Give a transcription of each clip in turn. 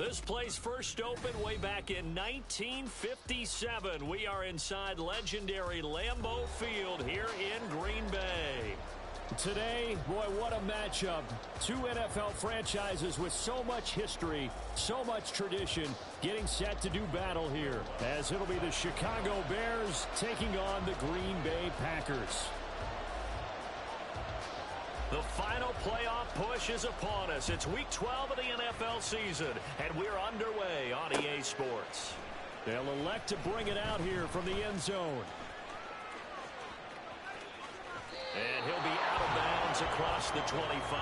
This place first opened way back in 1957. We are inside legendary Lambeau Field here in Green Bay. Today, boy, what a matchup. Two NFL franchises with so much history, so much tradition, getting set to do battle here, as it'll be the Chicago Bears taking on the Green Bay Packers. The final playoff push is upon us. It's Week 12 of the NFL season, and we're underway on EA Sports. They'll elect to bring it out here from the end zone. And he'll be out of bounds across the 25.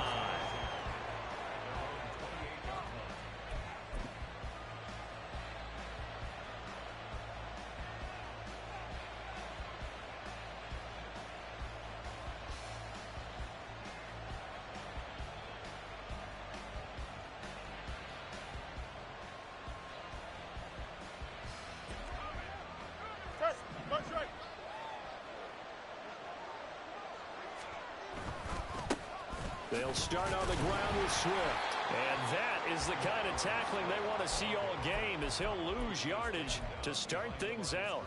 They'll start on the ground with Swift. And that is the kind of tackling they want to see all game, as he'll lose yardage to start things out.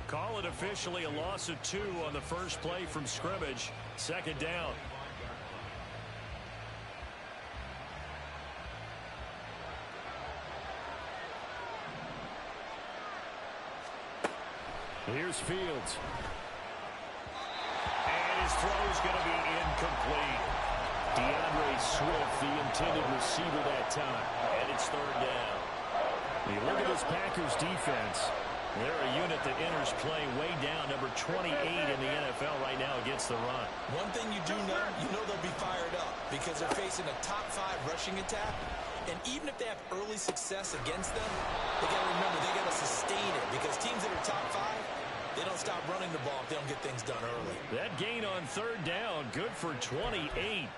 Call it officially a loss of 2 on the first play from scrimmage. Second down. Here's Fields. And his throw's going to be incomplete. DeAndre Swift, the intended receiver that time. And it's third down. You look at this Packers defense. They're a unit that enters play way down, number 28 in the NFL right now against the run. One thing you know they'll be fired up because they're facing a top 5 rushing attack. And even if they have early success against them, they got to remember they got to sustain it, because teams that are top 5, they don't stop running the ball if they don't get things done early. That gain on third down, good for 28.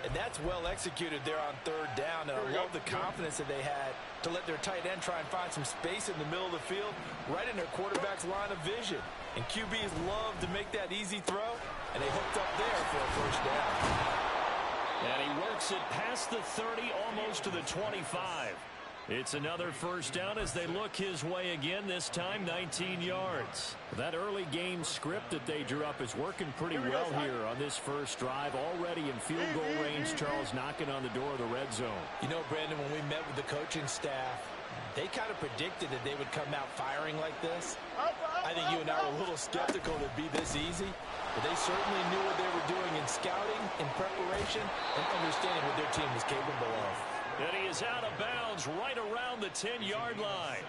And that's well executed there on third down. And I love the confidence that they had to let their tight end try and find some space in the middle of the field, right in their quarterback's line of vision. And QBs love to make that easy throw, and they hooked up there for a first down. And he works it past the 30, almost to the 25. It's another first down as they look his way again, this time 19 yards. That early game script that they drew up is working pretty well here on this first drive. Already in field goal range, Charles knocking on the door of the red zone. You know, Brandon, when we met with the coaching staff, they kind of predicted that they would come out firing like this. I think you and I were a little skeptical that it'd be this easy, but they certainly knew what they were doing in scouting, in preparation, and understanding what their team was capable of. And he is out of bounds right around the 10-yard line.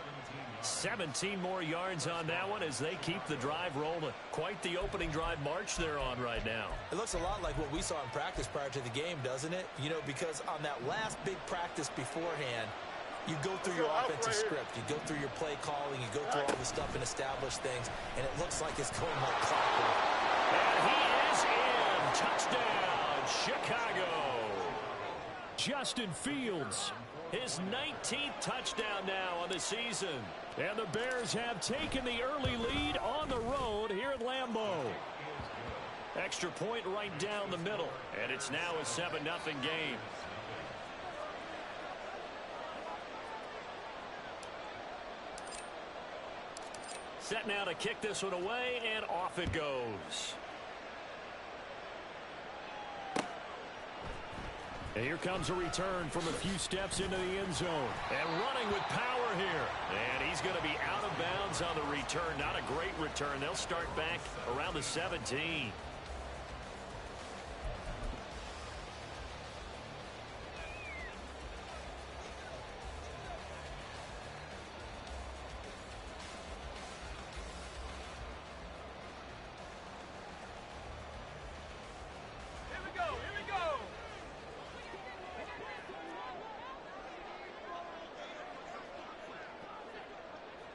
17 more yards on that one as they keep the drive rolling. Quite the opening drive march they're on right now. It looks a lot like what we saw in practice prior to the game, doesn't it? You know, because on that last big practice beforehand, you go through your offensive script. You go through your play calling. You go through all the stuff and establish things. And it looks like it's going like clockwork. And he is in. Touchdown, Chicago. Justin Fields, his 19th touchdown now on the season. And the Bears have taken the early lead on the road here at Lambeau. Extra point right down the middle. And it's now a 7-0 game. Set now to kick this one away, and off it goes. And here comes a return from a few steps into the end zone. And running with power here. And he's going to be out of bounds on the return. Not a great return. They'll start back around the 17.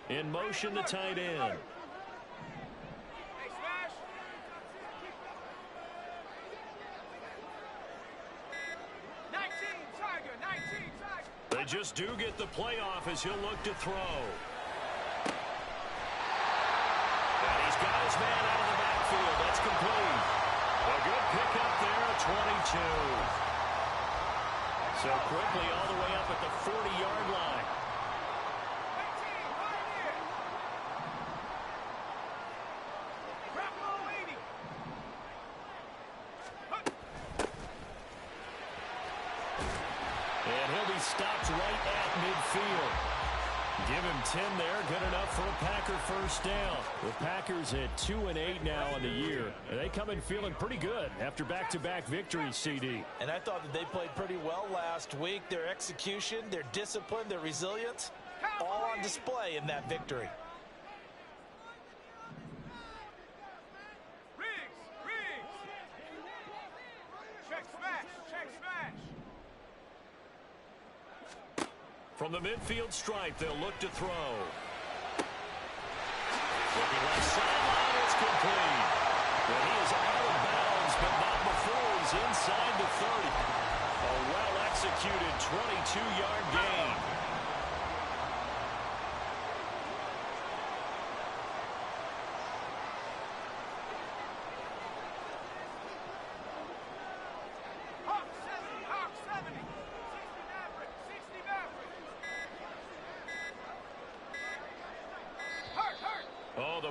In motion, the tight end. They just do get the playoff as he'll look to throw. And he's got his man out of the backfield. That's complete. A good pickup there at 22. So quickly all the way up at the 40-yard line. stopped right at midfield. Give him 10 there. Good enough for a Packer first down. The Packers at 2-8 now in the year. And they come in feeling pretty good after back-to-back victories, CD. And I thought that they played pretty well last week. Their execution, their discipline, their resilience, all on display in that victory. From the midfield stripe, they'll look to throw. Looking left sideline, it's complete. Well, he is out of bounds, but not before he's inside the 30. A well-executed 22-yard gain.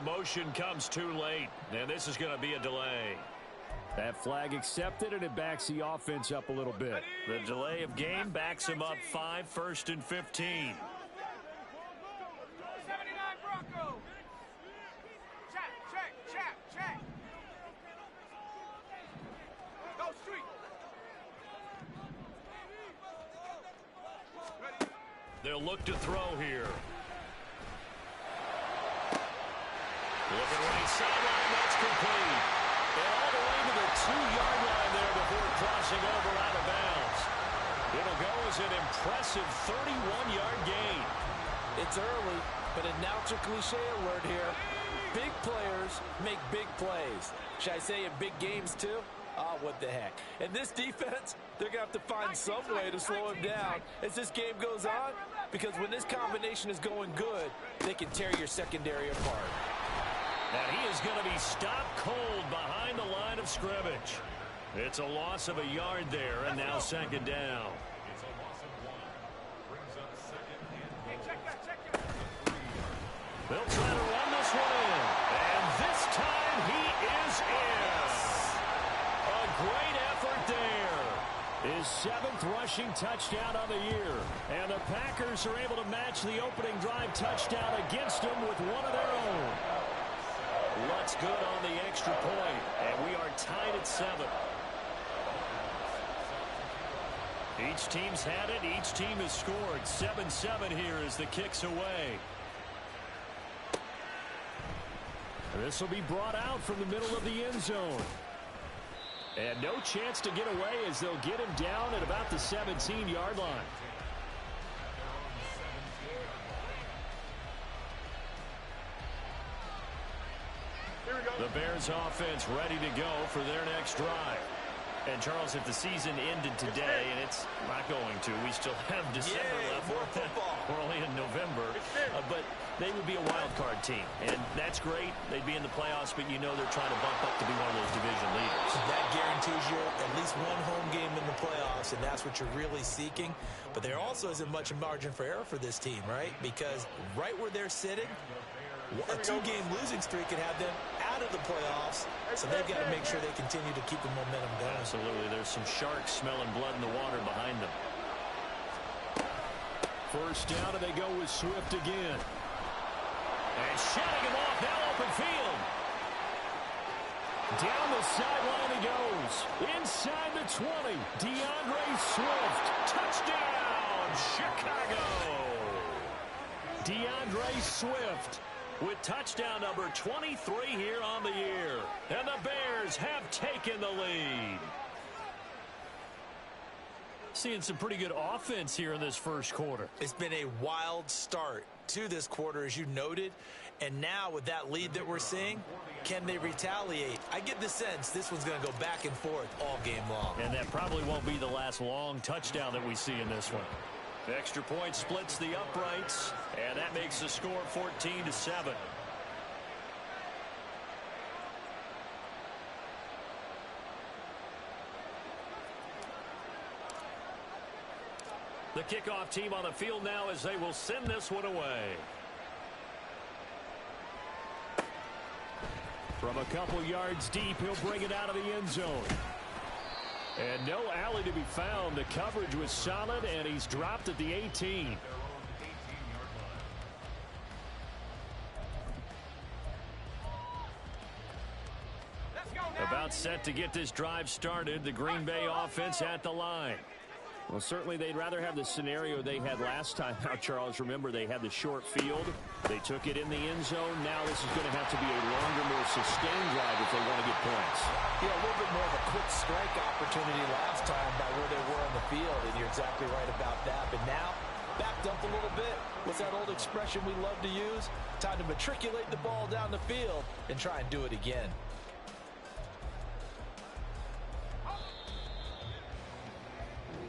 Motion comes too late, and this is going to be a delay. That flag accepted, and it backs the offense up a little bit. The delay of game backs him up 5, 1st and 15. 79 Bronco. Check. Go street. Ready. They'll look to throw here. Looking right sideline, that's complete. And all the way to the 2-yard line there before crossing over out of bounds. It'll go as an impressive 31-yard gain. It's early, but announcer cliche alert here. Big players make big plays. Should I say in big games too? Oh, what the heck. And this defense, they're going to have to find some way to slow him down as this game goes on, because when this combination is going good, they can tear your secondary apart. And he is going to be stopped cold behind the line of scrimmage. It's a loss of a yard there, and now second down. They'll try to run this one in. And this time he is in. A great effort there. His 7th rushing touchdown of the year. And the Packers are able to match the opening drive touchdown against him with one of their own. Looks good on the extra point, and we are tied at 7. Each team's had it. Each team has scored. 7-7 here as the kick's away. This will be brought out from the middle of the end zone. And no chance to get away as they'll get him down at about the 17-yard line. The Bears offense ready to go for their next drive. And, Charles, if the season ended today, and it's not going to, we still have December left. We're only in November. But they would be a wild card team. And that's great. They'd be in the playoffs, but you know they're trying to bump up to be one of those division leaders. That guarantees you at least one home game in the playoffs, and that's what you're really seeking. But there also isn't much margin for error for this team, right? Because right where they're sitting, a 2-game losing streak could have them out of the playoffs, so they've got to make sure they continue to keep the momentum going. Absolutely. There's some sharks smelling blood in the water behind them. First down, and they go with Swift again. And shutting him off, now open field. Down the sideline he goes. Inside the 20, DeAndre Swift. Touchdown, Chicago. DeAndre Swift with touchdown number 23 here on the year. And the Bears have taken the lead. Seeing some pretty good offense here in this first quarter. It's been a wild start to this quarter, as you noted. And now with that lead that we're seeing, can they retaliate? I get the sense this one's going to go back and forth all game long. And that probably won't be the last long touchdown that we see in this one. The extra point splits the uprights, and that makes the score 14-7. The kickoff team on the field now as they will send this one away. From a couple yards deep, he'll bring it out of the end zone. And no alley to be found. The coverage was solid, and he's dropped at the 18. About set to get this drive started. The Green Bay offense at the line. Well, certainly they'd rather have the scenario they had last time out, Charles. Remember, they had the short field. They took it in the end zone. Now this is going to have to be a longer, more sustained drive if they want to get points. Yeah, a little bit more of a quick strike opportunity last time by where they were on the field, and you're exactly right about that. But now, backed up a little bit. What's that old expression we love to use? Time to matriculate the ball down the field and try and do it again.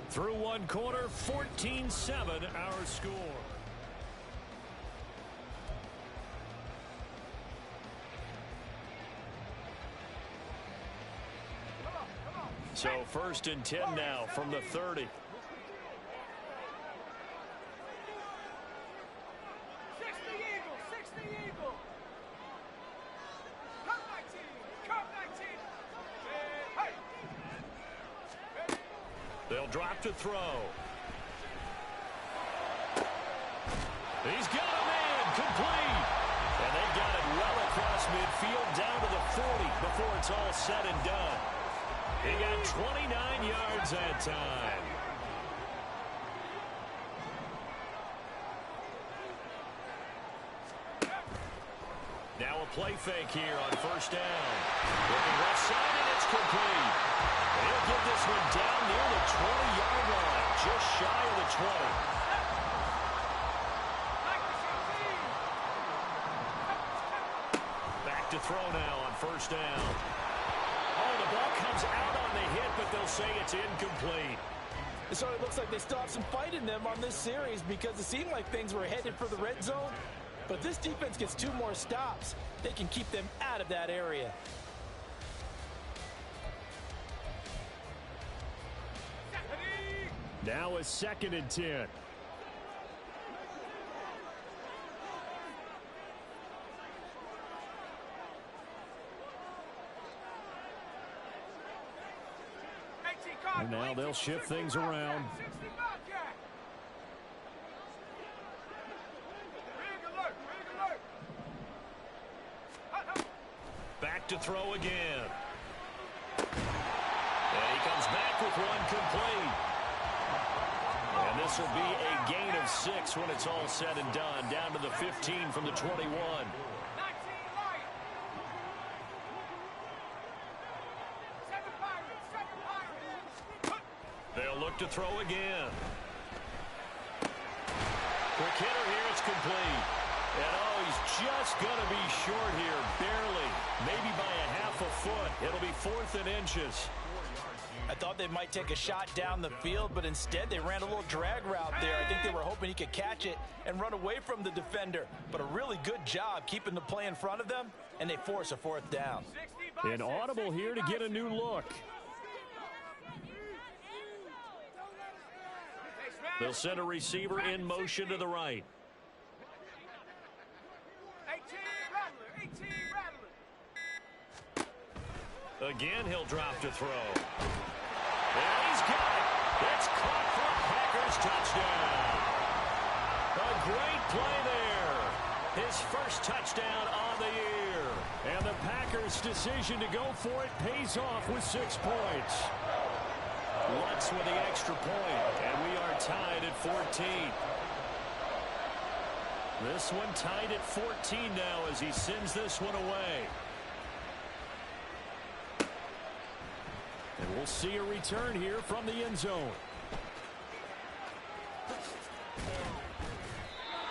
Through one quarter, 14-7 our score. So 1st and 10 now from the 30. 60 Eagles, 60 Eagles. Cup 19. Hey. They'll drop to throw. He's got a man complete. And they got it well across midfield down to the 40 before it's all said and done. He got 29 yards that time. Now a play fake here on 1st down. Looking left side, and it's complete. He'll get this one down near the 20-yard line, just shy of the 20. Back to throw now on 1st down. Oh, the ball comes out on the hit, but they'll say it's incomplete. So it looks like they still have some fight in them on this series because it seemed like things were headed for the red zone. But this defense gets 2 more stops. They can keep them out of that area. Now a 2nd and 10. And now they'll shift things around. Back to throw again. And he comes back with one complete. And this will be a gain of 6 when it's all said and done. Down to the 15 from the 21. They'll look to throw again. Quick hitter here, it's complete. And oh, he's just going to be short here, barely. Maybe by a half a foot. It'll be 4th and inches. I thought they might take a shot down the field, but instead they ran a little drag route there. I think they were hoping he could catch it and run away from the defender. But a really good job keeping the play in front of them, and they force a 4th down. An audible here to get a new look. They'll send a receiver in motion to the right. 18 Rattler. Again, he'll drop to throw. And he's got it. It's caught for a Packers touchdown. A great play there. His first touchdown on the year. And the Packers' decision to go for it pays off with 6 points. Lutz with the extra point, and we are tied at 14. This one tied at 14 now as he sends this one away. And we'll see a return here from the end zone.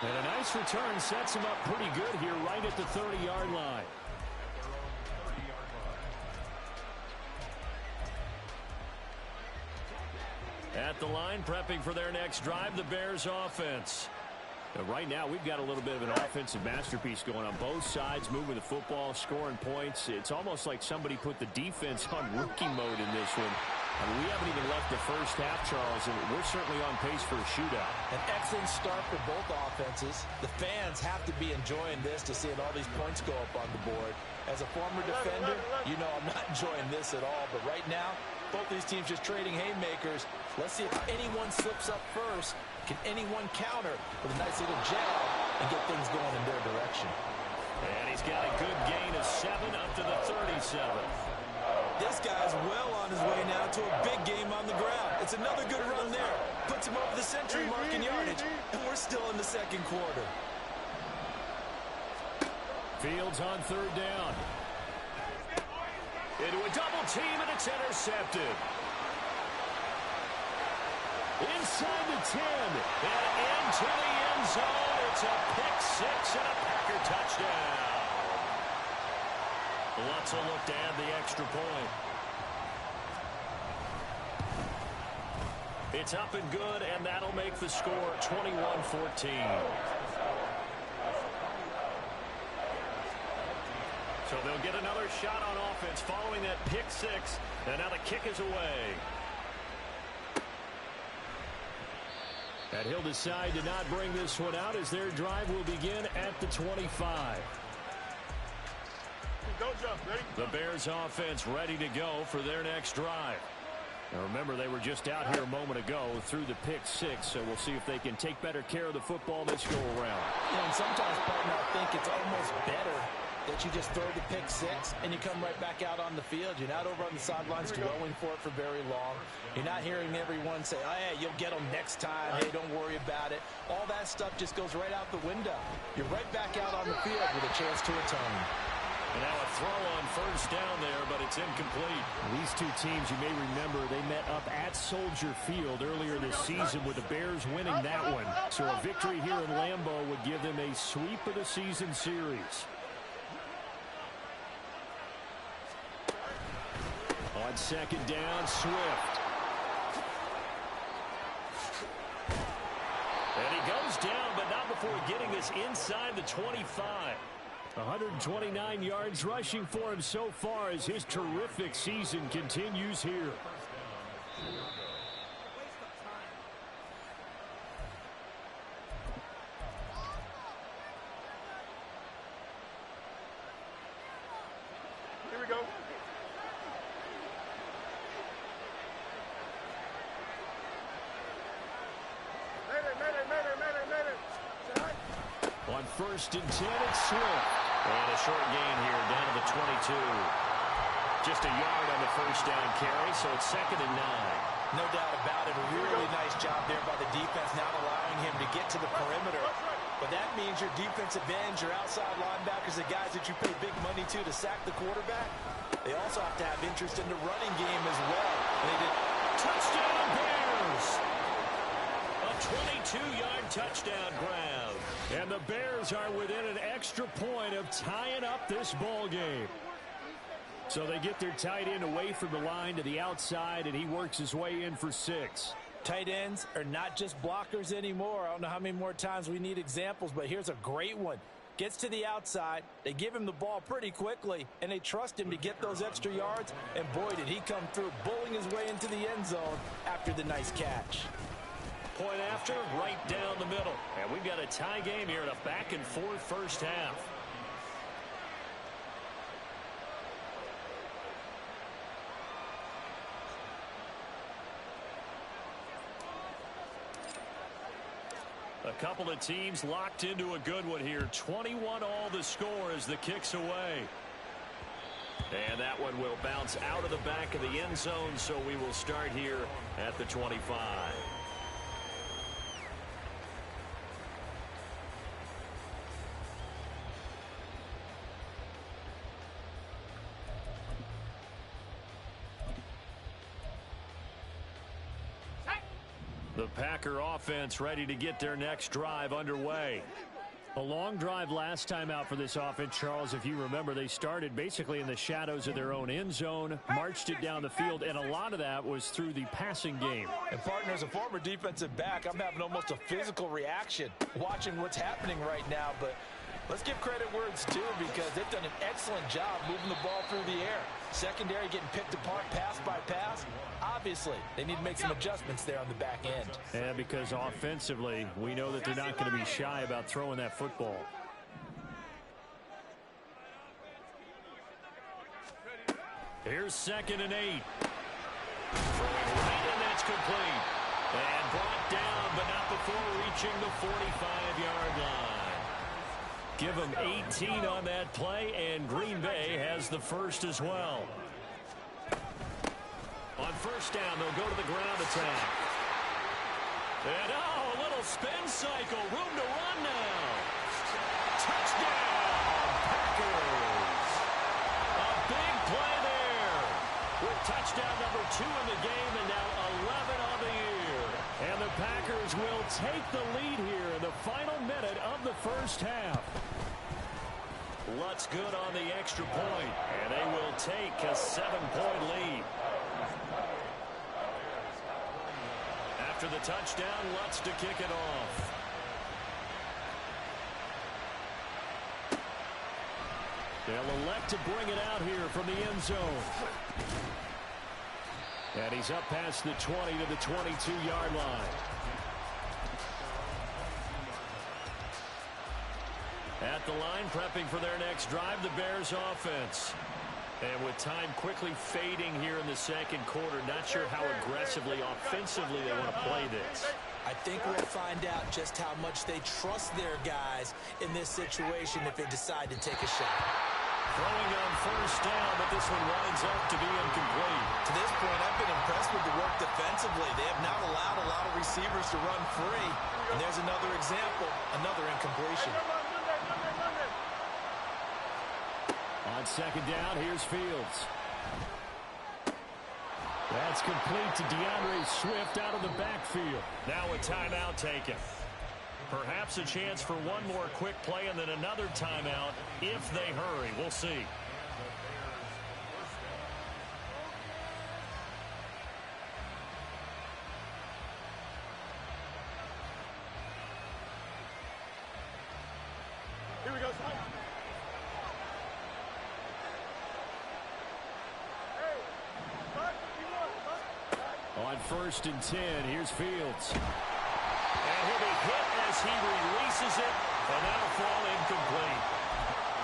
And a nice return sets him up pretty good here right at the 30-yard line. At the line, prepping for their next drive, the Bears offense. Now, right now, we've got a little bit of an offensive masterpiece going on both sides, moving the football, scoring points. It's almost like somebody put the defense on rookie mode in this one. I mean, we haven't even left the first half, Charles, and we're certainly on pace for a shootout. An excellent start for both offenses. The fans have to be enjoying this to see all these points go up on the board. As a former defender, you know I'm not enjoying this at all, but right now, both these teams just trading haymakers. Let's see if anyone slips up first. Can anyone counter with a nice little jab and get things going in their direction? And he's got a good gain of 7 up to the 37. This guy's well on his way now to a big game on the ground. It's another good run there. Puts him over the century mark in yardage, and we're still in the second quarter. Fields on third down. Into a double team, and it's intercepted. Inside the 10, and into the end zone. It's a pick-6 and a Packer touchdown. Let's look to add the extra point. It's up and good, and that'll make the score 21-14. So they'll get another shot on offense following that pick-6, and now the kick is away. And he'll decide to not bring this one out as their drive will begin at the 25. The Bears offense ready to go for their next drive. Now remember, they were just out here a moment ago through the pick-6, so we'll see if they can take better care of the football this go around. And sometimes, partner, I think it's almost better that you just throw the pick-6 and you come right back out on the field. You're not over on the sidelines dwelling for it for very long. You're not hearing everyone say, oh, hey, you'll get them next time. Hey, don't worry about it. All that stuff just goes right out the window. You're right back out on the field with a chance to atone. And now a throw on first down there, but it's incomplete. These two teams, you may remember, they met up at Soldier Field earlier this season with the Bears winning that one. So a victory here in Lambeau would give them a sweep of the season series. On second down, Swift. And he goes down, but not before getting this inside the 25. 129 yards rushing for him so far as his terrific season continues here. Here we go. On first and 10, it's Swift. And a short gain here down to the 22. Just a yard on the first down carry, so it's second and 9. No doubt about it. A really nice job there by the defense, not allowing him to get to the perimeter. But that means your defensive ends, your outside linebackers, the guys that you pay big money to sack the quarterback, they also have to have interest in the running game as well. And they did. Touchdown, Bears! A 22-yard touchdown grab. And the Bears are within an extra point of tying up this ball game. So they get their tight end away from the line to the outside, and he works his way in for 6. Tight ends are not just blockers anymore. I don't know how many more times we need examples, but here's a great one. Gets to the outside, they give him the ball pretty quickly, and they trust him to get those extra yards, and boy, did he come through, bowling his way into the end zone after the nice catch. Point after, right down the middle. And we've got a tie game here in a back-and-forth first half. A couple of teams locked into a good one here. 21 all the score as the kick's away. And that one will bounce out of the back of the end zone, so we will start here at the 25. The Packer offense ready to get their next drive underway. A long drive last time out for this offense, Charles. If you remember, they started basically in the shadows of their own end zone, marched it down the field, and a lot of that was through the passing game. And, partner, as a former defensive back, I'm having almost a physical reaction watching what's happening right now. But let's give credit where it's due, because they've done an excellent job moving the ball through the air. Secondary getting picked apart pass by pass. Obviously, they need to make some adjustments there on the back end. And because offensively, we know that they're not going to be shy about throwing that football. Here's second and 8. Throwing right, and that's complete. And brought down, but not before reaching the 45-yard line. Give them 18 on that play, and Green Bay has the first as well. On first down, they'll go to the ground attack. And, a little spin cycle. Room to run now. Touchdown, Packers. A big play there. With touchdown number 2 in the game, and now 11 on the year. And the Packers will take the lead here in the final minute of the first half. Lutz good on the extra point, and they will take a 7-point lead. After the touchdown, Lutz to kick it off. They'll elect to bring it out here from the end zone. And he's up past the 20 to the 22-yard line. At the line, prepping for their next drive, the Bears offense. And with time quickly fading here in the second quarter, not sure how aggressively, offensively they want to play this. I think we'll find out just how much they trust their guys in this situation if they decide to take a shot. Throwing on first down, but this one winds up to be incomplete. To this point, I've been impressed with the work defensively. They have not allowed a lot of receivers to run free. And there's another example, another incompletion. On second down, here's Fields. That's complete to DeAndre Swift out of the backfield. Now a timeout taken. Perhaps a chance for one more quick play and then another timeout if they hurry. We'll see. Here we go, son. On first and 10, here's Fields. And he'll be hit as he releases it, and that'll fall incomplete.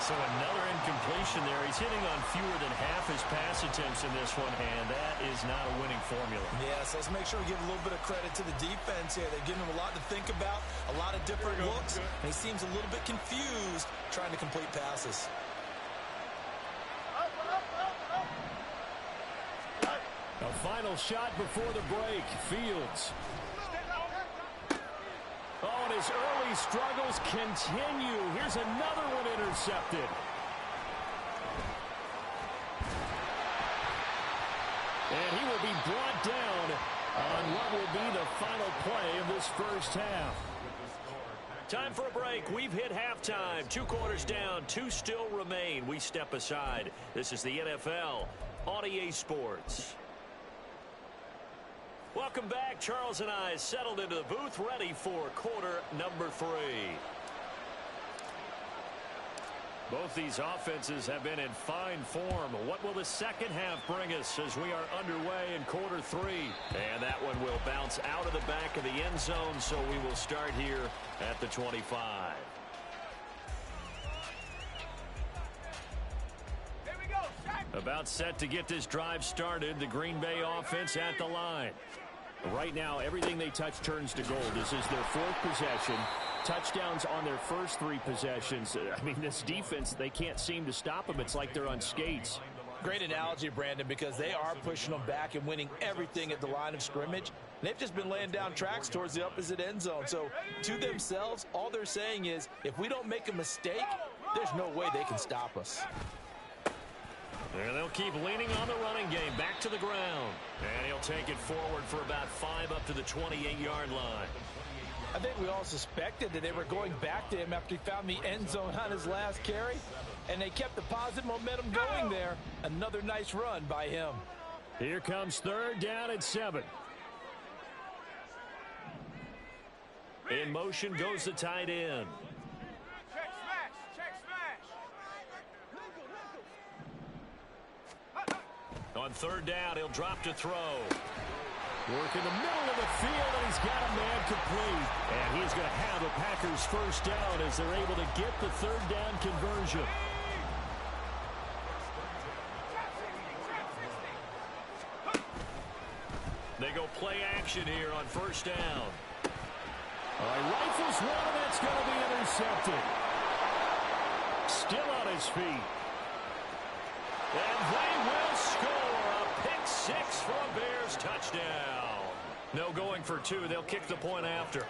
So another incompletion there. He's hitting on fewer than half his pass attempts in this one, and that is not a winning formula. Yes, let's make sure we give a little bit of credit to the defense here. They've given him a lot to think about, a lot of different looks, and he seems a little bit confused trying to complete passes. A final shot before the break. Fields. Oh, and his early struggles continue. Here's another one intercepted. And he will be brought down on what will be the final play of this first half. Time for a break. We've hit halftime. 2 quarters down, 2 still remain. We step aside. This is the NFL on EA Sports. Welcome back. Charles and I settled into the booth, ready for quarter number 3. Both these offenses have been in fine form. What will the second half bring us as we are underway in quarter 3? And that one will bounce out of the back of the end zone, so we will start here at the 25. Here we go, Shaq. About set to get this drive started, the Green Bay offense at the line. Right now, everything they touch turns to gold. This is their 4th possession. Touchdowns on their first 3 possessions. I mean, this defense, they can't seem to stop them. It's like they're on skates. Great analogy, Brandon, because they are pushing them back and winning everything at the line of scrimmage. They've just been laying down tracks towards the opposite end zone. So, to themselves, all they're saying is, if we don't make a mistake, there's no way they can stop us. And they'll keep leaning on the running game. Back to the ground. And he'll take it forward for about 5 up to the 28-yard line. I think we all suspected that they were going back to him after he found the end zone on his last carry. And they kept the positive momentum going there. Another nice run by him. Here comes 3rd down and 7. In motion goes the tight end. Check smash. Check smash. On 3rd down, he'll drop to throw. Work in the middle of the field, and he's got a man complete. And he's going to have the Packers first down as they're able to get the 3rd down conversion. action here on first down. All right, rifles one, and that's going to be intercepted. Still on his feet. And they will score a pick six for a Bears touchdown. No going for two. They'll kick the point after.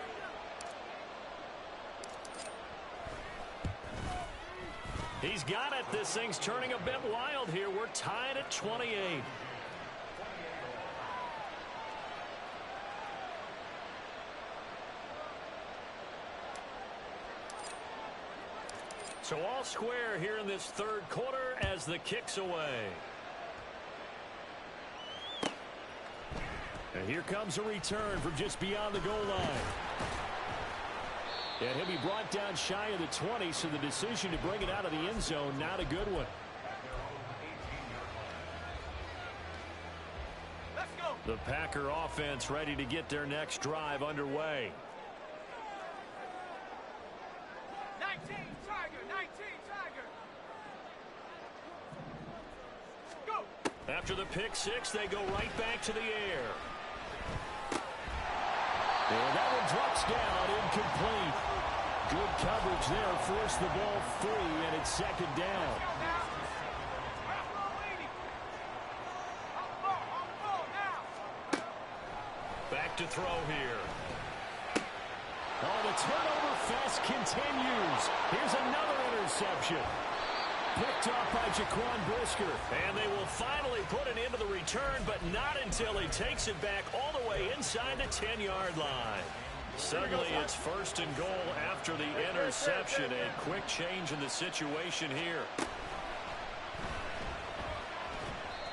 He's got it. This thing's turning a bit wild here. We're tied at 28. So all square here in this third quarter as the kick's away. And here comes a return from just beyond the goal line. And he'll be brought down shy of the 20, so the decision to bring it out of the end zone, not a good one. Let's go. The Packer offense ready to get their next drive underway. 19, Tiger, 19, Tiger. Go. After the pick six, they go right back to the air. And that one drops down, incomplete. Good coverage there, forced the ball free, and it's second down. Back to throw here. Oh, the turnover fest continues. Here's another interception. Picked off by Jaquan Brisker. And they will finally put an end to the return, but not until he takes it back all the way inside the 10-yard line. Suddenly it's first and goal after the interception. A quick change in the situation here.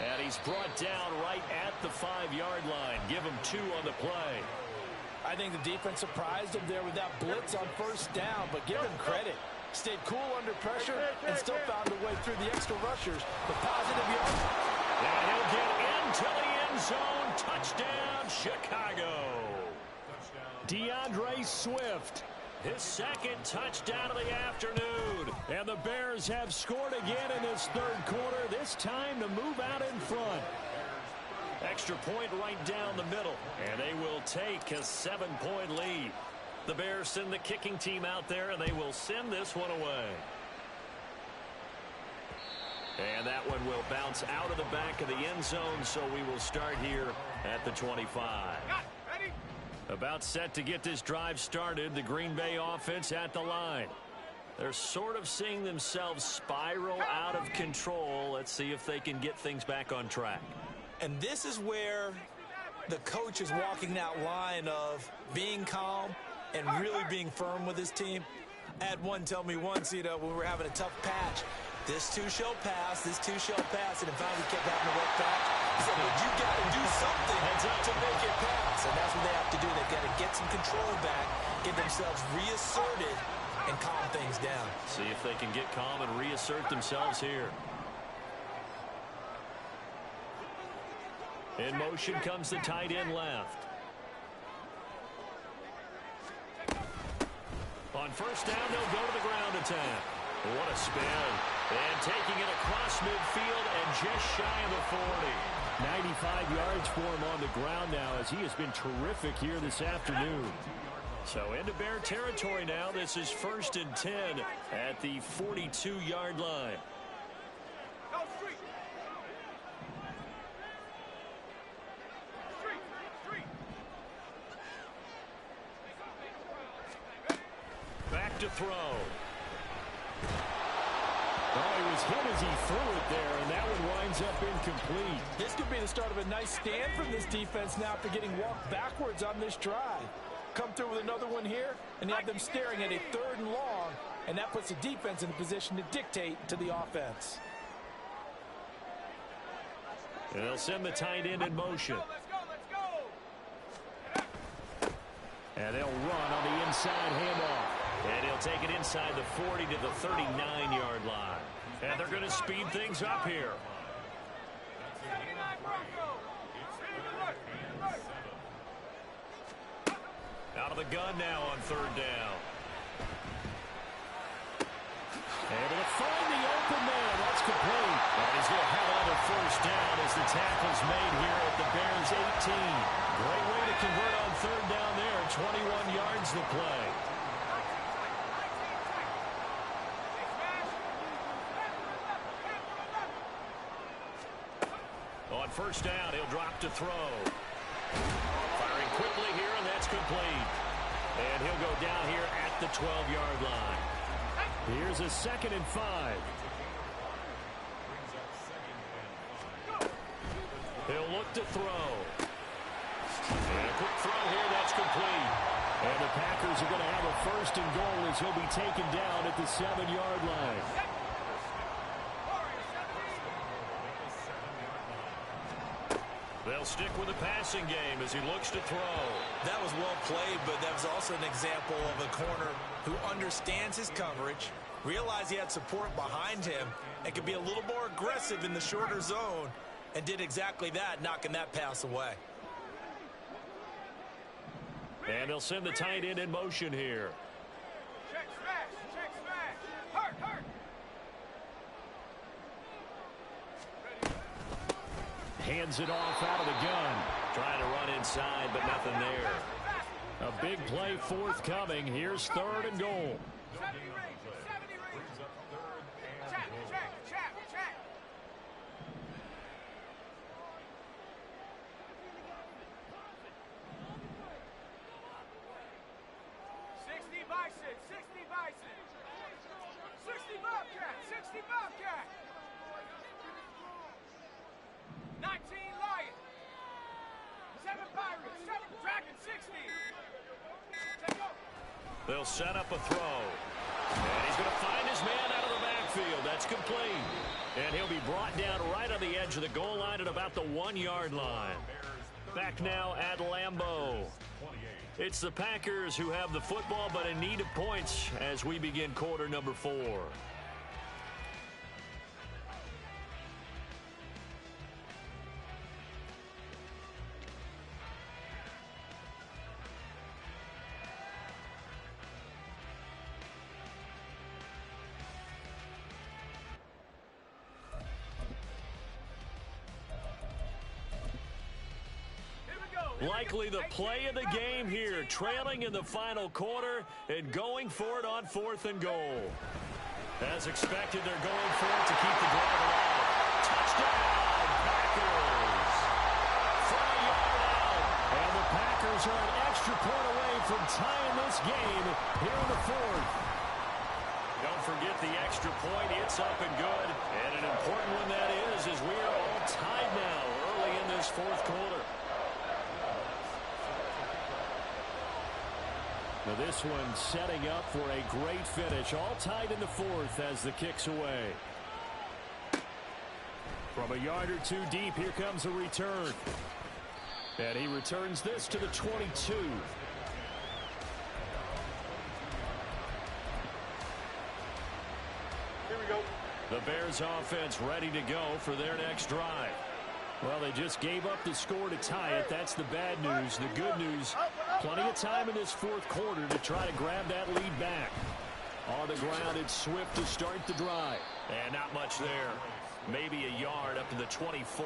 And he's brought down right at the 5-yard line. Give him 2 on the play. I think the defense surprised him there with that blitz on first down, but give him credit. Stayed cool under pressure and still found a way through the extra rushers. The positive yards. And he'll get into the end zone. Touchdown, Chicago. DeAndre Swift, his second touchdown of the afternoon. And the Bears have scored again in this third quarter, this time to move out in front. Extra point right down the middle, and they will take a 7-point lead. The Bears send the kicking team out there, and they will send this one away. And that one will bounce out of the back of the end zone, so we will start here at the 25. Ready? About set to get this drive started, the Green Bay offense at the line. They're sort of seeing themselves spiral out of control. Let's see if they can get things back on track. And this is where the coach is walking that line of being calm and really being firm with his team. I had one tell me once, when we were having a tough patch, this too shall pass, this too shall pass, and finally kept having a rough patch. He said, but you got to do something to make it pass, and that's what they have to do. They've got to get some control back, get themselves reasserted, and calm things down. See if they can get calm and reassert themselves here. In motion comes the tight end left. On first down, they'll go to the ground attack. What a spin. And taking it across midfield and just shy of the 40. 95 yards for him on the ground now as he has been terrific here this afternoon. So into Bear territory now. This is 1st and 10 at the 42-yard line. Go street. Street. Back to throw. Oh, he was hit as he threw it there, and that one winds up incomplete. This could be the start of a nice stand from this defense now after getting walked backwards on this drive. Come through with another one here, and you have them staring at a 3rd and long, and that puts the defense in a position to dictate to the offense. And they'll send the tight end in motion. Let's go. And they'll run on the inside handoff. And he'll take it inside the 40 to the 39-yard line. And they're going to speed things up here. 79 Broncos. Out of the gun now on 3rd down. Able to find the open man. That's complete. And he's going to have another first down as the tackle's made here at the the Bears 18. Great way to convert on third down there. 21 yards to play. On first down, he'll drop to throw. Firing quickly here, and that's complete. And he'll go down here at the 12-yard line. Here's a 2nd and 5. He'll look to throw. And a quick throw here, that's complete. And the Packers are going to have a 1st and goal as he'll be taken down at the 7-yard line. They'll stick with the passing game as he looks to throw. That was well played, but that was also an example of a corner who understands his coverage, realized he had support behind him, and could be a little more aggressive in the shorter zone, and did exactly that, knocking that pass away. And they'll send the tight end in motion here. Check smash. Check smash. Hurt, hurt. Hands it off out of the gun. Trying to run inside, but nothing there. A big play forthcoming. Here's 3rd and goal. 70 range. 70 range. Check, check, check, check. 60 Bison. 60 Bison. 60 Bobcat. 60 Bobcat. 19 Lion. 7 Pirates. 7 Dragon. 60. Take over. They'll set up a throw. And he's going to find his man out of the backfield. That's complete. And he'll be brought down right on the edge of the goal line at about the 1-yard line. Back now at Lambeau. It's the Packers who have the football, but in need of points as we begin quarter number 4. Likely the play of the game here, trailing in the final quarter and going for it on 4th and goal. As expected, they're going for it to keep the drive alive. Touchdown, Packers! From a yard out. And the Packers are an extra point away from tying this game here in the 4th. Don't forget the extra point. It's up and good. And an important one that is, as we are all tied now early in this 4th quarter. Now this one setting up for a great finish. All tied in the 4th as the kick's away. From a yard or two deep, here comes a return. And he returns this to the 22. Here we go. The Bears offense ready to go for their next drive. Well, they just gave up the score to tie it. That's the bad news. The good news, plenty of time in this 4th quarter to try to grab that lead back. On the ground, it's Swift to start the drive. And not much there. Maybe a yard up to the 24.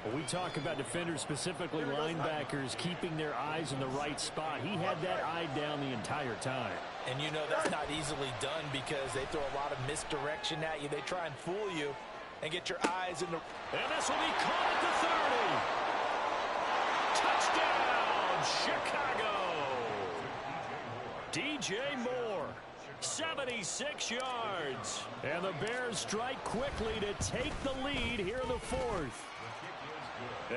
Well, we talk about defenders, specifically linebackers, keeping their eyes in the right spot. He had that eye down the entire time. And you know that's not easily done because they throw a lot of misdirection at you. They try and fool you and get your eyes in the... And this will be caught at the 30. Touchdown, Chicago. DJ Moore, 76 yards. And the Bears strike quickly to take the lead here in the 4th.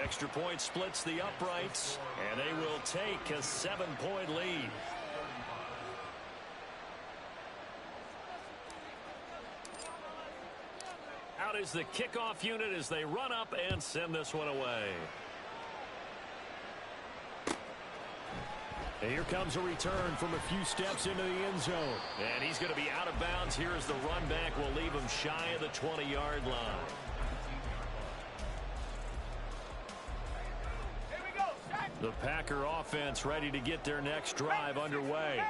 Extra point splits the uprights, and they will take a 7-point lead. Out is the kickoff unit as they run up and send this one away. And here comes a return from a few steps into the end zone. And he's going to be out of bounds here as the run back will leave him shy of the 20-yard line. Here we go. Set. The Packer offense ready to get their next drive underway.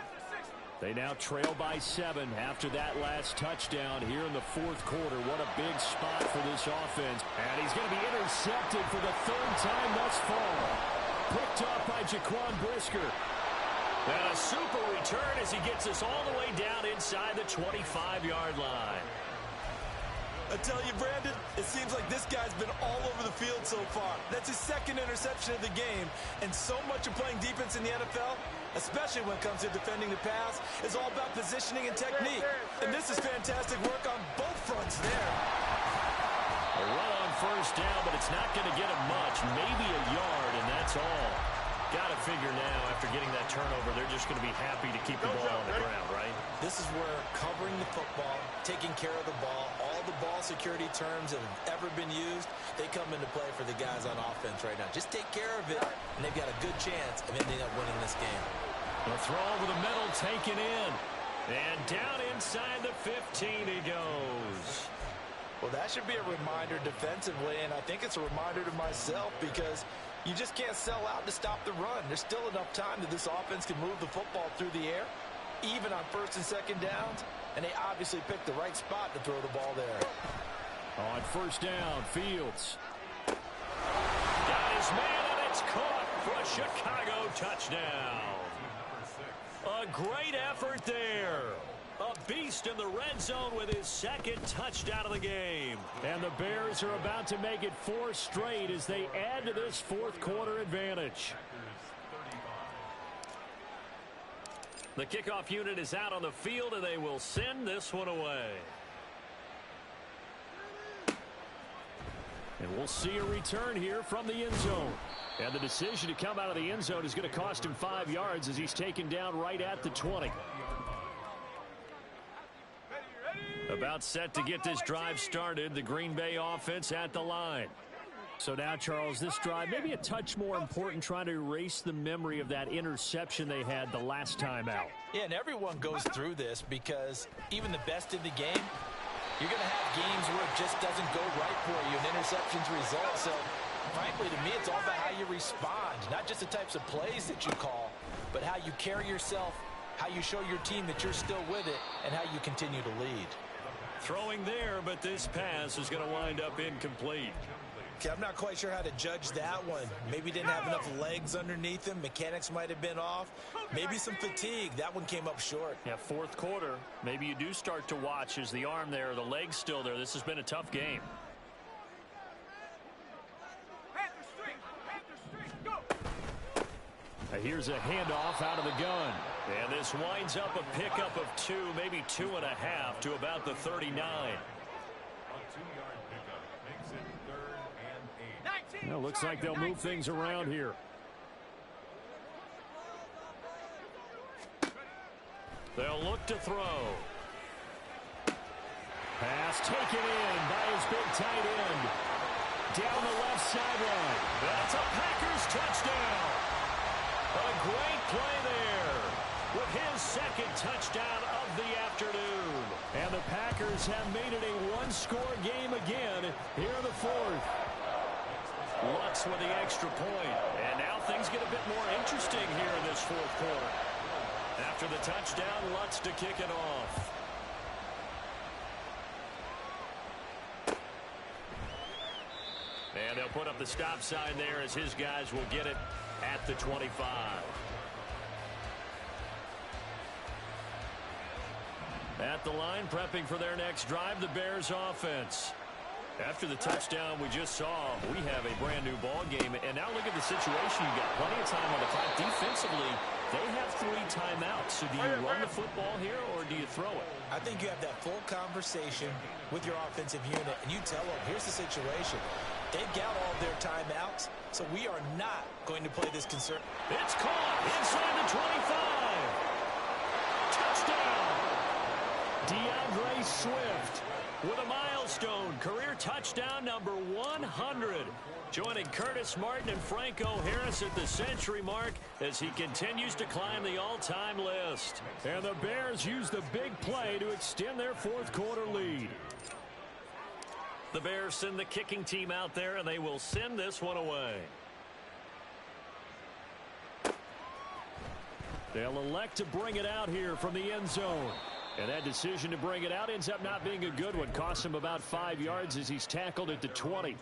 They now trail by 7 after that last touchdown here in the fourth quarter. What a big spot for this offense. And he's going to be intercepted for the 3rd time thus far. Picked off by Jaquan Brisker. And a super return as he gets us all the way down inside the 25-yard line. I tell you, Brandon, it seems like this guy's been all over the field so far. That's his 2nd interception of the game. And so much of playing defense in the NFL, especially when it comes to defending the pass, is all about positioning and technique. And this is fantastic work on both fronts there. A run on 1st down, but it's not going to get him much. Maybe a yard, and that's all. Got to figure now, after getting that turnover, they're just going to be happy to keep the ball on the ground, right? This is where covering the football, taking care of the ball, all the ball security terms that have ever been used, they come into play for the guys on offense right now. Just take care of it, and they've got a good chance of ending up winning this game. The throw over the middle, taken in. And down inside the 15 he goes. Well, that should be a reminder defensively, and I think it's a reminder to myself because you just can't sell out to stop the run. There's still enough time that this offense can move the football through the air, even on 1st and 2nd downs, and they obviously picked the right spot to throw the ball there. On 1st down, Fields. Got his man, and it's caught for a Chicago touchdown. A great effort there. A beast in the red zone with his 2nd touchdown of the game. And the Bears are about to make it 4 straight as they add to this 4th quarter advantage. The kickoff unit is out on the field, and they will send this one away. And we'll see a return here from the end zone. And the decision to come out of the end zone is going to cost him 5 yards as he's taken down right at the 20. About set to get this drive started, the Green Bay offense at the line. So now, Charles, this drive maybe a touch more important, trying to erase the memory of that interception they had the last time out. Yeah, and everyone goes through this because even the best in the game, you're going to have games where it just doesn't go right for you, and interceptions result. So, frankly, to me, it's all about how you respond, not just the types of plays that you call, but how you carry yourself, how you show your team that you're still with it, and how you continue to lead. Throwing there, but this pass is going to wind up incomplete. Okay, I'm not quite sure how to judge that one. Maybe didn't have enough legs underneath him. Mechanics might have been off. Maybe some fatigue. That one came up short. Yeah, 4th quarter. Maybe you do start to watch as the arm there, the leg's still there. This has been a tough game. Here's a handoff out of the gun. And this winds up a pickup of 2, maybe 2.5 to about the 39. Well, looks like they'll move things around here. They'll look to throw. Pass taken in by his big tight end. Down the left sideline. That's a Packers touchdown. A great play there with his 2nd touchdown of the afternoon. And the Packers have made it a 1-score game again here in the 4th. Lutz with the extra point. And now things get a bit more interesting here in this 4th quarter. After the touchdown, Lutz to kick it off. And they'll put up the stop sign there as his guys will get it at the 25. At the line, prepping for their next drive, the Bears offense. After the touchdown we just saw, we have a brand new ball game. And now look at the situation. You've got plenty of time on the clock. Defensively, they have 3 timeouts. So do you run the football here or do you throw it? I think you have that full conversation with your offensive unit, and you tell them, here's the situation. They've got all their timeouts, so we are not going to play this concern. It's caught inside the 25. Touchdown! DeAndre Swift with a milestone career touchdown number 100. Joining Curtis Martin and Franco Harris at the century mark as he continues to climb the all-time list. And the Bears use the big play to extend their 4th quarter lead. The Bears send the kicking team out there, and they will send this one away. They'll elect to bring it out here from the end zone. And that decision to bring it out ends up not being a good one. Costs him about 5 yards as he's tackled at the 20.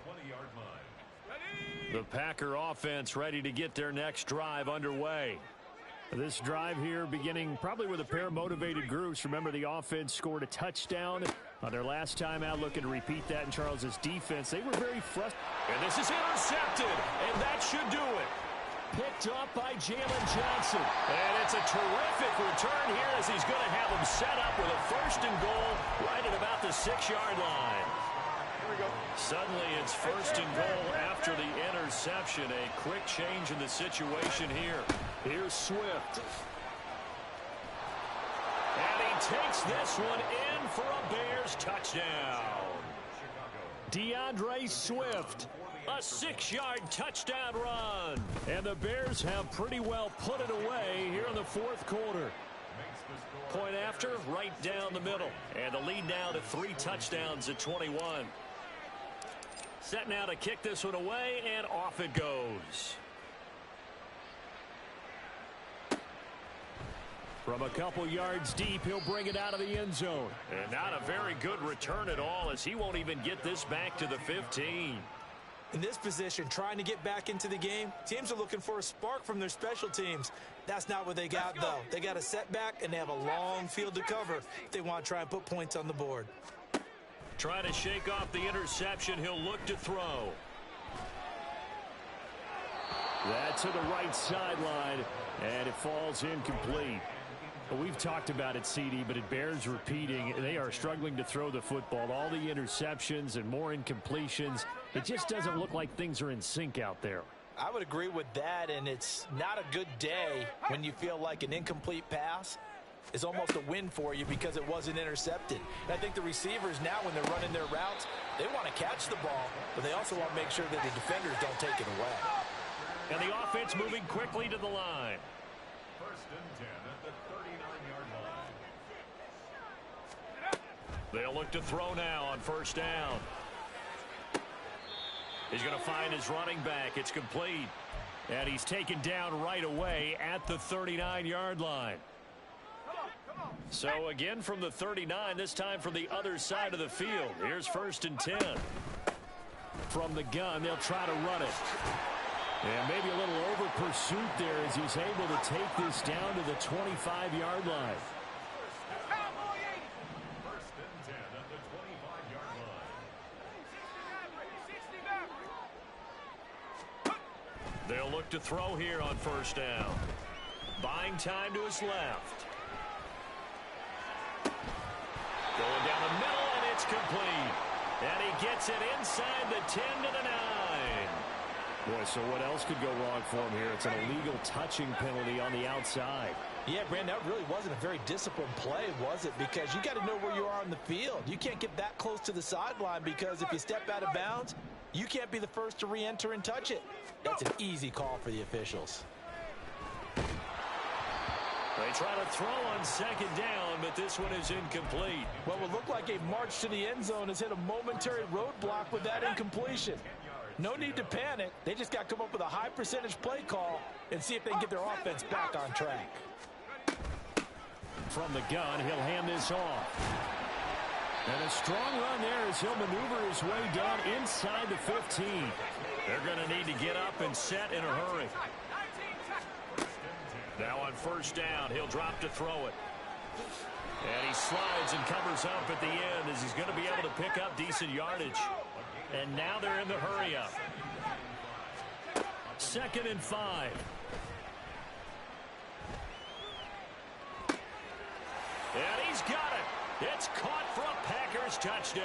The Packer offense ready to get their next drive underway. This drive here beginning probably with a pair of motivated groups. Remember, the offense scored a touchdown on their last time out. Looking to repeat that in Charles' defense. They were very frustrated. And this is intercepted, and that should do it. Picked up by Jalen Johnson. And it's a terrific return here as he's going to have them set up with a 1st and goal right at about the 6-yard line. Here we go. Suddenly it's 1st and goal after the interception. A quick change in the situation here. Here's Swift. And he takes this one in for a Bears touchdown. DeAndre Swift. A 6-yard touchdown run. And the Bears have pretty well put it away here in the 4th quarter. Point after, right down the middle. And the lead now to 3 touchdowns at 21. Set now to kick this one away, and off it goes. From a couple yards deep, he'll bring it out of the end zone. And not a very good return at all, as he won't even get this back to the 15. In this position, trying to get back into the game, teams are looking for a spark from their special teams. That's not what they got, though. They got a setback, and they have a long field to cover if they want to try and put points on the board. Trying to shake off the interception, he'll look to throw. That's to the right sideline, and it falls incomplete. Well, we've talked about it, CD, but it bears repeating. They are struggling to throw the football. All the interceptions and more incompletions. It just doesn't look like things are in sync out there. I would agree with that, and it's not a good day when you feel like an incomplete pass is almost a win for you because it wasn't intercepted. And I think the receivers now, when they're running their routes, they want to catch the ball, but they also want to make sure that the defenders don't take it away. And the offense moving quickly to the line. 1st and 10 at the 39-yard line. They'll look to throw now on 1st down. He's going to find his running back. It's complete. And he's taken down right away at the 39-yard line. So again from the 39, this time from the other side of the field. Here's 1st and 10. From the gun, they'll try to run it. And maybe a little over pursuit there as he's able to take this down to the 25-yard line. 1st and 10 at the 25-yard line. They'll look to throw here on 1st down. Buying time to his left. Going down the middle, and it's complete. And he gets it inside the 10 to the 9. Boy, so what else could go wrong for him here? It's an illegal touching penalty on the outside. Yeah, Brandon, that really wasn't a very disciplined play, was it? Because you got to know where you are on the field. You can't get that close to the sideline because if you step out of bounds, you can't be the first to re-enter and touch it. That's an easy call for the officials. They try to throw on 2nd down, but this one is incomplete. What would look like a march to the end zone has hit a momentary roadblock with that incompletion. No need to panic. They just got to come up with a high percentage play call and see if they can get their offense back on track. From the gun, he'll hand this off. And a strong run there as he'll maneuver his way down inside the 15. They're going to need to get up and set in a hurry. Now on 1st down, he'll drop to throw it. And he slides and covers up at the end as he's going to be able to pick up decent yardage. And now they're in the hurry-up. 2nd and 5. And he's got it. It's caught for a Packers touchdown.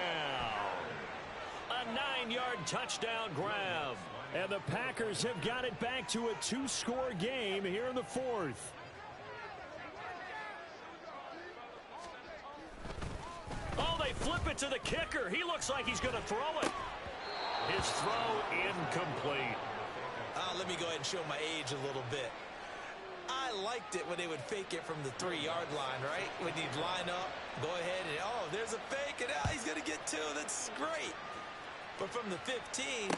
A 9-yard touchdown grab. And the Packers have got it back to a 2-score game here in the 4th. Oh, they flip it to the kicker. He looks like he's going to throw it. His throw incomplete. Let me go ahead and show my age a little bit. I liked it when they would fake it from the 3-yard line, right? When you'd line up, go ahead and, oh, there's a fake, and he's going to get 2. That's great. But from the 15,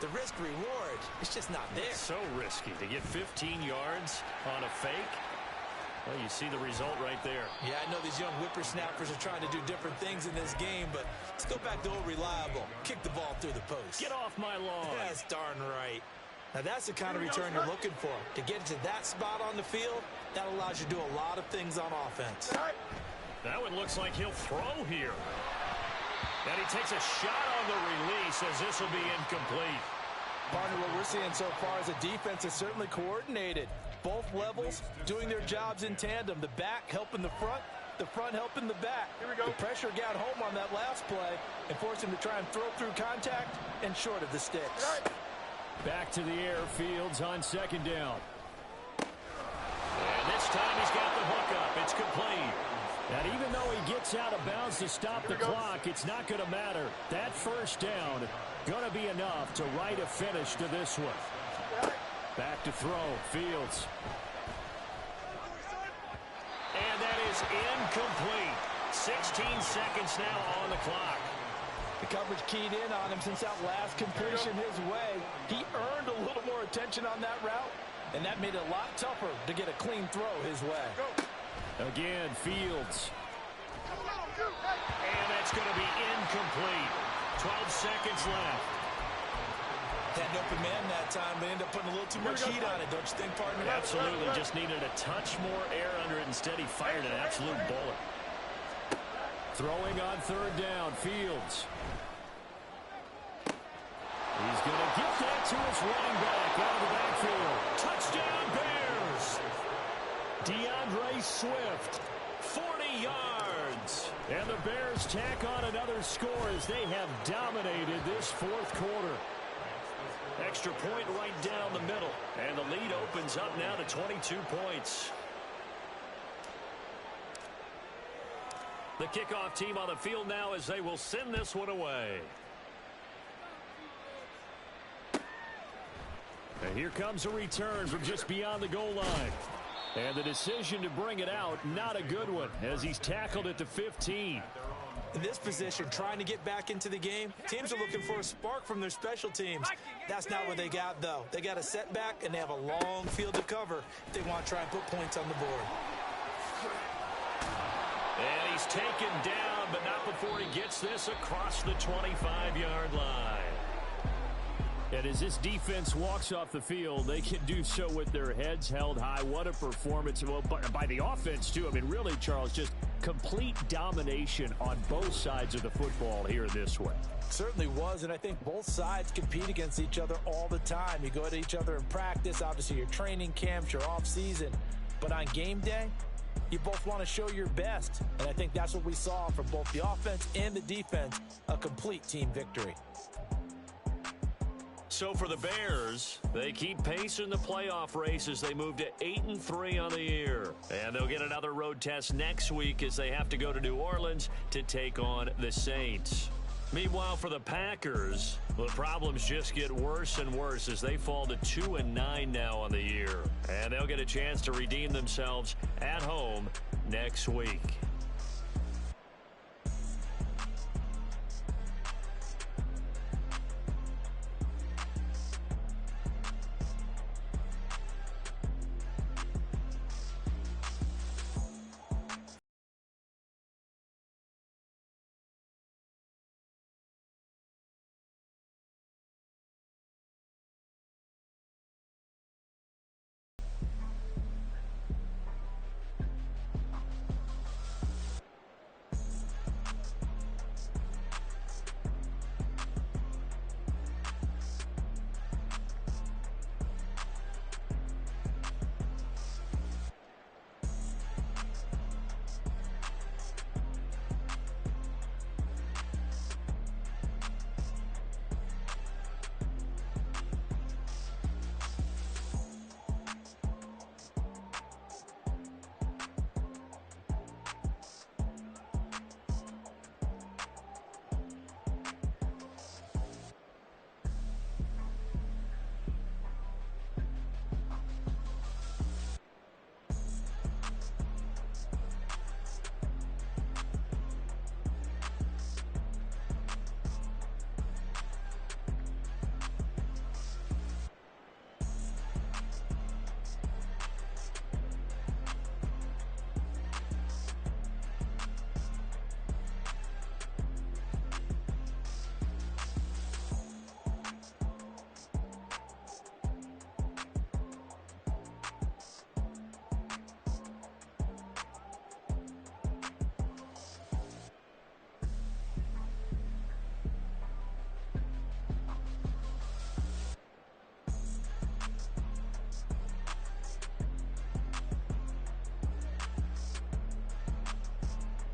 the risk-reward, it's just not there. It's so risky to get 15 yards on a fake. Well, you see the result right there. Yeah, I know these young whippersnappers are trying to do different things in this game, but let's go back to old reliable. Kick the ball through the post. Get off my lawn. That's darn right. Now, that's the kind of return you're looking for. To get to that spot on the field, that allows you to do a lot of things on offense. That one looks like he'll throw here. And he takes a shot on the release as this will be incomplete. Partner, what we're seeing so far is a defense is certainly coordinated. Both levels doing their jobs in tandem. The back helping the front helping the back. Here we go. The pressure got home on that last play and forced him to try and throw through contact and short of the sticks. Back to the air, Fields on second down. And this time he's got the hook up. It's complete. And even though he gets out of bounds to stop the clock, it's not going to matter. That first down going to be enough to write a finish to this one. Back to throw, Fields. And that is incomplete. 16 seconds now on the clock. The coverage keyed in on him since that last completion his way. He earned a little more attention on that route, and that made it a lot tougher to get a clean throw his way. Again, Fields. And that's going to be incomplete. 12 seconds left. Had an open man that time, but ended up putting a little too much heat on it, don't you think, partner? Absolutely. Just needed a touch more air under it. Instead, he fired an absolute bullet. Throwing on third down, Fields. He's going to get that to his running back out of the backfield. Touchdown, Bears! DeAndre Swift, 40 yards. And the Bears tack on another score as they have dominated this fourth quarter. Extra point right down the middle. And the lead opens up now to 22 points. The kickoff team on the field now as they will send this one away. And here comes a return from just beyond the goal line. And the decision to bring it out, not a good one, as he's tackled at the 15. In this position, trying to get back into the game, teams are looking for a spark from their special teams. That's not what they got, though. They got a setback, and they have a long field to cover if they want to try and put points on the board. And he's taken down, but not before he gets this across the 25-yard line. And as this defense walks off the field, they can do so with their heads held high. What a performance. Well, by the offense, too. I mean, really, Charles, just complete domination on both sides of the football here this one. Certainly was, and I think both sides compete against each other all the time. You go at each other in practice, obviously your training camps, your off-season. But on game day, you both want to show your best. And I think that's what we saw from both the offense and the defense, a complete team victory. So for the Bears, they keep pace in the playoff race as they move to 8-3 on the year. And they'll get another road test next week as they have to go to New Orleans to take on the Saints. Meanwhile, for the Packers, the problems just get worse and worse as they fall to 2-9 now on the year. And they'll get a chance to redeem themselves at home next week.